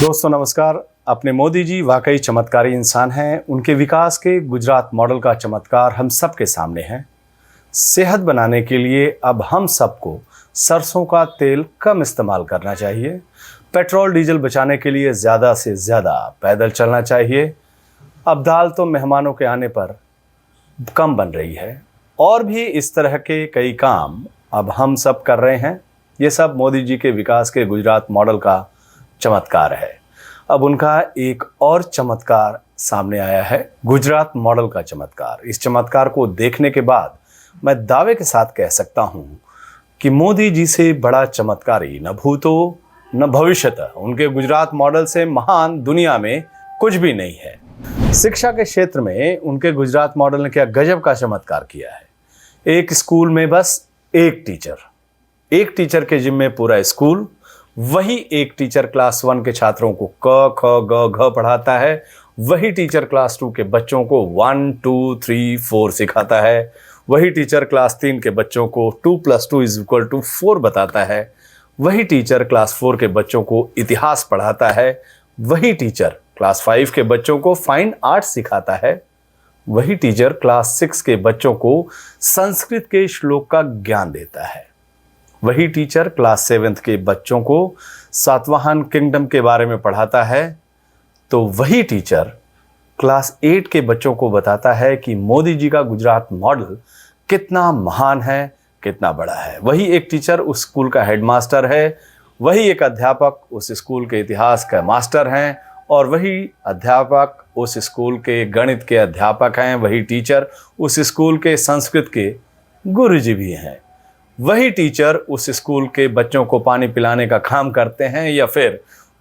दोस्तों नमस्कार। अपने मोदी जी वाकई चमत्कारी इंसान हैं। उनके विकास के गुजरात मॉडल का चमत्कार हम सब के सामने है। सेहत बनाने के लिए अब हम सबको सरसों का तेल कम इस्तेमाल करना चाहिए। पेट्रोल डीजल बचाने के लिए ज़्यादा से ज़्यादा पैदल चलना चाहिए। अब दाल तो मेहमानों के आने पर कम बन रही है और भी इस तरह के कई काम अब हम सब कर रहे हैं। ये सब मोदी जी के विकास के गुजरात मॉडल का चमत्कार है। अब उनका एक और चमत्कार सामने आया है, गुजरात मॉडल का चमत्कार। इस चमत्कार को देखने के बाद मैं दावे के साथ कह सकता हूं कि मोदी जी से बड़ा चमत्कारी न भूतो न भविष्यतः उनके गुजरात मॉडल से महान दुनिया में कुछ भी नहीं है। शिक्षा के क्षेत्र में उनके गुजरात मॉडल ने क्या गजब का चमत्कार किया है। एक स्कूल में बस एक टीचर के जिम्मे पूरा स्कूल। वही एक टीचर क्लास 1 के छात्रों को क ख ग घ पढ़ाता है। वही टीचर क्लास 2 के बच्चों को 1 2 3 4 सिखाता है। वही टीचर क्लास 3 के बच्चों को 2 + 2 = 4 बताता है। वही टीचर क्लास 4 के बच्चों को इतिहास पढ़ाता है। वही टीचर क्लास 5 के बच्चों को फाइन आर्ट सिखाता है। वही टीचर क्लास 6 के बच्चों को संस्कृत के श्लोक का ज्ञान देता है। वही टीचर क्लास 7 के बच्चों को सातवाहन किंगडम के बारे में पढ़ाता है। तो वही टीचर क्लास 8 के बच्चों को बताता है कि मोदी जी का गुजरात मॉडल कितना महान है, कितना बड़ा है। वही एक टीचर उस स्कूल का हेडमास्टर है। वही एक अध्यापक उस स्कूल के इतिहास का मास्टर हैं और वही अध्यापक उस स्कूल के गणित के अध्यापक हैं। वही टीचर उस स्कूल के संस्कृत के गुरुजी भी हैं। वही टीचर उस स्कूल के बच्चों को पानी पिलाने का काम करते हैं या फिर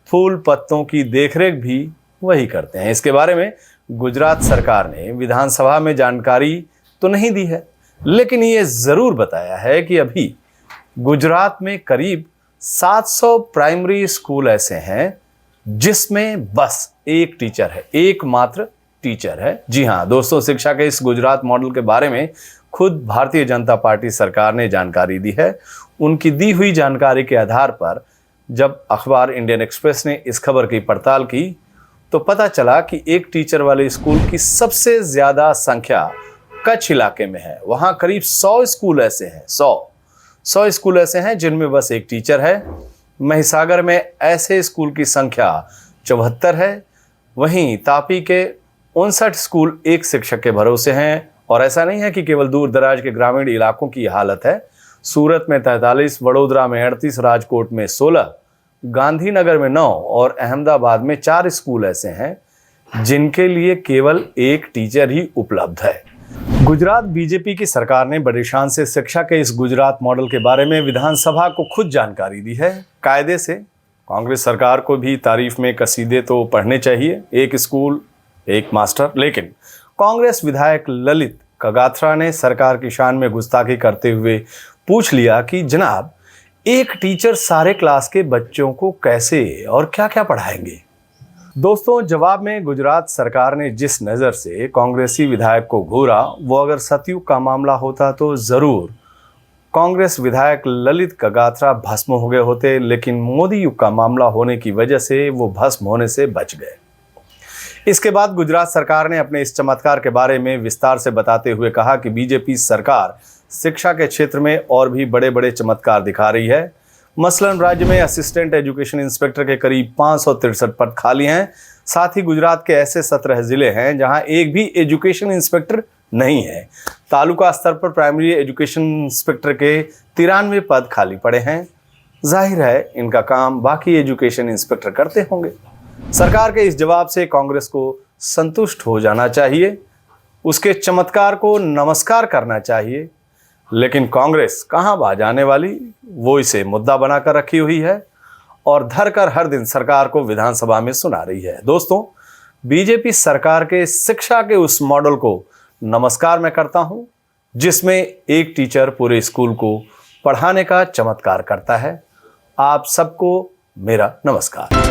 फूल पत्तों की देखरेख भी वही करते हैं। इसके बारे में गुजरात सरकार ने विधानसभा में जानकारी तो नहीं दी है, लेकिन ये ज़रूर बताया है कि अभी गुजरात में करीब 700 प्राइमरी स्कूल ऐसे हैं जिसमें बस एक टीचर है, एकमात्र टीचर है। जी हाँ दोस्तों, शिक्षा के इस गुजरात मॉडल के बारे में खुद भारतीय जनता पार्टी सरकार ने जानकारी दी है। उनकी दी हुई जानकारी के आधार पर जब अखबार इंडियन एक्सप्रेस ने इस खबर की पड़ताल की तो पता चला कि एक टीचर वाले स्कूल की सबसे ज़्यादा संख्या कच्छ इलाके में है। वहाँ करीब 100 स्कूल ऐसे हैं, 100 स्कूल ऐसे हैं जिनमें बस एक टीचर है। महिसागर में ऐसे स्कूल की संख्या 74 है। वहीं तापी के 59 स्कूल एक शिक्षक के भरोसे हैं। और ऐसा नहीं है कि केवल दूर दराज के ग्रामीण इलाकों की हालत है। सूरत में 43, वडोदरा में 38, राजकोट में 16, गांधीनगर में 9 और अहमदाबाद में 4 स्कूल ऐसे हैं जिनके लिए केवल एक टीचर ही उपलब्ध है। गुजरात बीजेपी की सरकार ने बड़ी शान से शिक्षा के इस गुजरात मॉडल के बारे में विधानसभा को खुद जानकारी दी है। कायदे से कांग्रेस सरकार को भी तारीफ में कसीदे तो पढ़ने चाहिए, एक स्कूल एक मास्टर। लेकिन कांग्रेस विधायक ललित कगाथरा ने सरकार की शान में गुस्ताखी करते हुए पूछ लिया कि जनाब, एक टीचर सारे क्लास के बच्चों को कैसे और क्या क्या पढ़ाएंगे। दोस्तों, जवाब में गुजरात सरकार ने जिस नज़र से कांग्रेसी विधायक को घूरा, वो अगर सतयुग का मामला होता तो ज़रूर कांग्रेस विधायक ललित कगाथरा भस्म हो गए होते, लेकिन मोदी युग का मामला होने की वजह से वो भस्म होने से बच गए। इसके बाद गुजरात सरकार ने अपने इस चमत्कार के बारे में विस्तार से बताते हुए कहा कि बीजेपी सरकार शिक्षा के क्षेत्र में और भी बड़े बड़े चमत्कार दिखा रही है। मसलन राज्य में असिस्टेंट एजुकेशन इंस्पेक्टर के करीब 563 पद खाली हैं। साथ ही गुजरात के ऐसे 17 जिले हैं जहां एक भी एजुकेशन इंस्पेक्टर नहीं है। तालुका स्तर पर प्राइमरी एजुकेशन इंस्पेक्टर के 93 पद खाली पड़े हैं। जाहिर है इनका काम बाकी एजुकेशन इंस्पेक्टर करते होंगे। सरकार के इस जवाब से कांग्रेस को संतुष्ट हो जाना चाहिए, उसके चमत्कार को नमस्कार करना चाहिए। लेकिन कांग्रेस कहां बाज आने वाली, वो इसे मुद्दा बनाकर रखी हुई है और धरकर हर दिन सरकार को विधानसभा में सुना रही है। दोस्तों, बीजेपी सरकार के शिक्षा के उस मॉडल को नमस्कार मैं करता हूं जिसमें एक टीचर पूरे स्कूल को पढ़ाने का चमत्कार करता है। आप सबको मेरा नमस्कार।